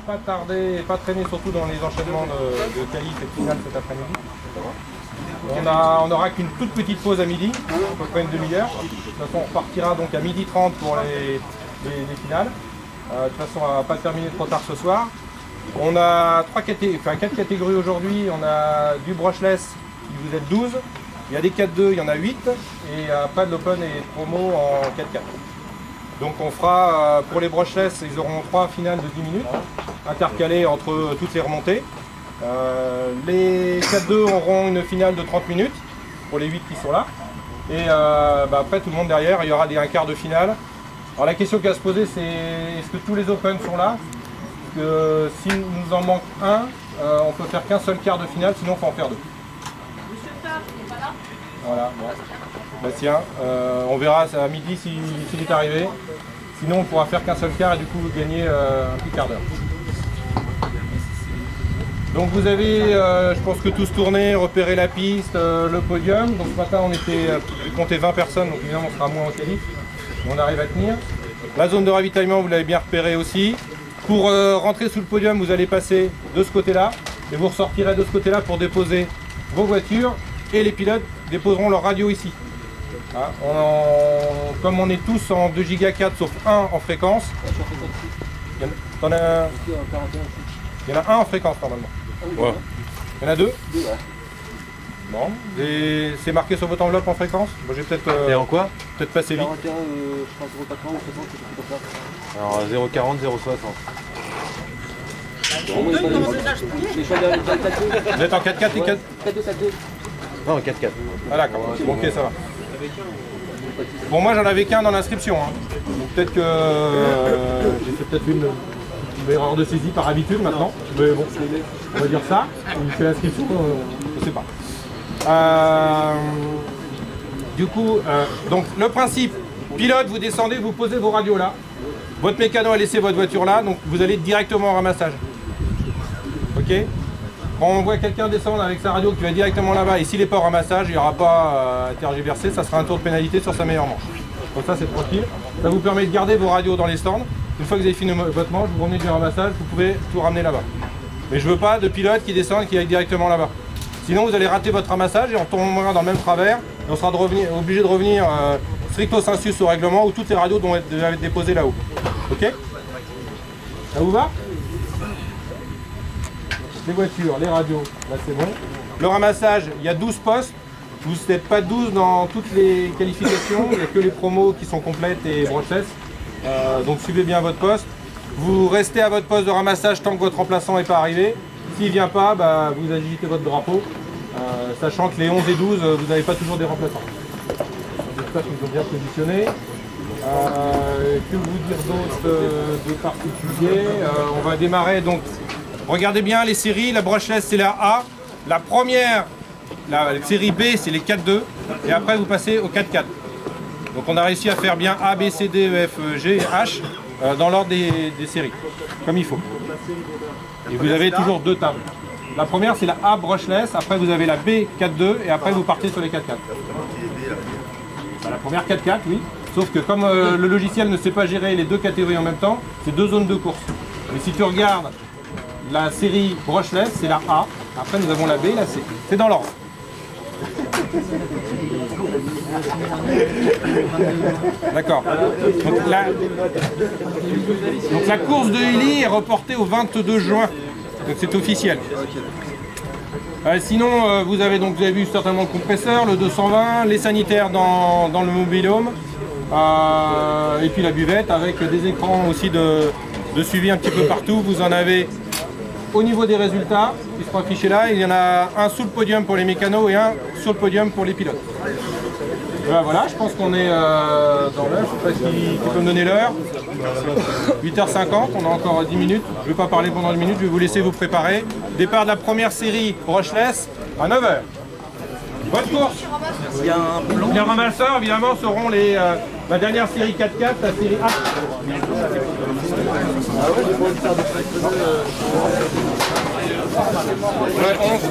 pas tarder et pas traîner surtout dans les enchaînements de qualif et de finale cet après-midi. On n'aura qu'une toute petite pause à midi, à peu près une demi-heure. De toute façon, on repartira donc à 12h30 pour les finales. De toute façon, on ne va pas terminer trop tard ce soir. On a 4 catégories aujourd'hui. On a du brushless, vous êtes 12. Il y a des 4-2, il y en a 8. Et pas de l'open et promo en 4-4. Donc on fera, pour les brushless, ils auront 3 finales de 10 minutes, intercalées entre toutes les remontées. Les 4-2 auront une finale de 30 minutes, pour les 8 qui sont là. Et après, tout le monde derrière, il y aura un quart de finale. Alors la question qui va se poser, c'est est-ce que tous les Open sont là? Parce que s'il nous en manque un, on peut faire qu'un seul quart de finale, sinon il faut en faire 2. Monsieur Farr, il n'est pas là? Voilà, bon. Bastien, on verra à midi s'il est arrivé. Sinon on pourra faire qu'un seul quart et du coup gagner un petit quart d'heure. Donc vous avez, je pense que tous tourné, repéré la piste, le podium. Donc ce matin on était compté 20 personnes, donc évidemment on sera moins en qualif. On arrive à tenir. La zone de ravitaillement, vous l'avez bien repéré aussi. Pour rentrer sous le podium, vous allez passer de ce côté-là et vous ressortirez de ce côté-là pour déposer vos voitures et les pilotes déposeront leur radio ici. Hein, comme on est tous en 2 Go 4 sauf 1 en fréquence, il y en a un en fréquence normalement. Ouais. Il y en a 2. Bon, et c'est marqué sur votre enveloppe en fréquence. Bon, j'ai peut-être. Et en quoi? Peut-être passer vite. 41, je crois 0,80 ou 60, Alors 0,40, 0,60. Vous êtes en 4-4 et 4? Non, 4-4. Ah d'accord, bon, ok, ça va. Bon, moi j'en avais qu'un dans l'inscription. Hein. Donc peut-être que j'ai fait peut-être une erreur de saisie par habitude maintenant. Mais bon, on va dire ça. Il fait l'inscription, je sais pas. Du coup, donc le principe, pilote, vous descendez, vous posez vos radios là. Votre mécano a laissé votre voiture là, donc vous allez directement au ramassage. Ok? Quand on voit quelqu'un descendre avec sa radio qui va directement là-bas, et s'il n'est pas au ramassage, il n'y aura pas à tergiverser, ça sera un tour de pénalité sur sa meilleure manche. Comme ça, c'est tranquille. Ça vous permet de garder vos radios dans les stands. Une fois que vous avez fini votre manche, vous revenez du ramassage, vous pouvez tout ramener là-bas. Mais je veux pas de pilote qui descend et qui aille directement là-bas. Sinon, vous allez rater votre ramassage et on tombera dans le même travers. Et on sera obligé de revenir stricto sensus au règlement où toutes les radios doivent être déposées là-haut. Ok? Ça vous va? Les voitures, les radios, là c'est bon. Le ramassage, il y a 12 postes. Vous n'êtes pas 12 dans toutes les qualifications. Il n'y a que les promos qui sont complètes et brushless. Donc suivez bien votre poste. Vous restez à votre poste de ramassage tant que votre remplaçant n'est pas arrivé. S'il ne vient pas, bah, vous agitez votre drapeau. Sachant que les 11 et 12, vous n'avez pas toujours des remplaçants. J'espère qu'ils sont bien positionnés. Que vous dire d'autre de particulier? On va démarrer donc. Regardez bien les séries, la brushless c'est la A, la première, la série B c'est les 4-2 et après vous passez au 4-4. Donc on a réussi à faire bien A, B, C, D, E, F, G et H dans l'ordre des séries, comme il faut. Et vous avez toujours 2 tables. La première c'est la A brushless, après vous avez la B 4-2 et après vous partez sur les 4-4. La première 4-4 oui, sauf que comme le logiciel ne sait pas gérer les 2 catégories en même temps, c'est 2 zones de course. Mais si tu regardes la série brushless, c'est la A. Après, nous avons la B et la C. C'est dans l'ordre. D'accord. Donc la course de Hilly est reportée au 22 juin. Donc c'est officiel. Sinon, vous avez vu certainement le compresseur, le 220, les sanitaires dans le mobil-home, et puis la buvette avec des écrans aussi de suivi un petit peu partout. Vous en avez au niveau des résultats qui seront affichés là. Il y en a un sous le podium pour les mécanos et un sur le podium pour les pilotes. Voilà, je pense qu'on est dans l'heure. Je ne sais pas qui peut me donner l'heure. 8h50, on a encore 10 minutes. Je ne vais pas parler pendant 10 minutes, je vais vous laisser vous préparer. Départ de la première série brushless à 9h. Bonne course. Les ramasseurs, évidemment, seront la dernière série 4-4, la série A. Ouais, 11.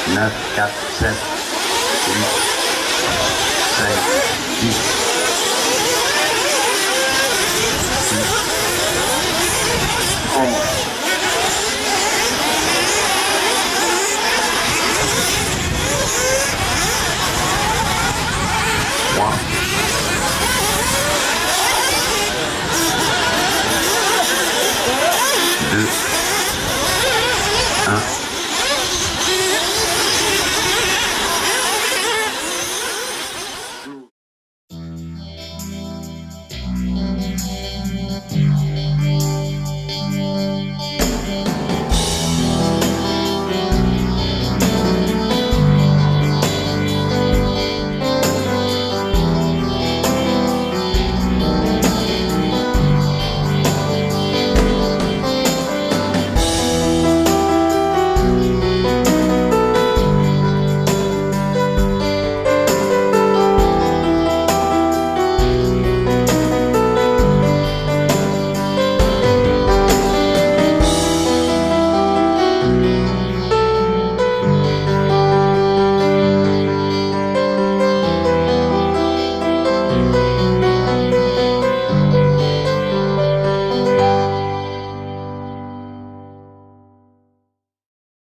9, 4, 7, 8, 5, 10.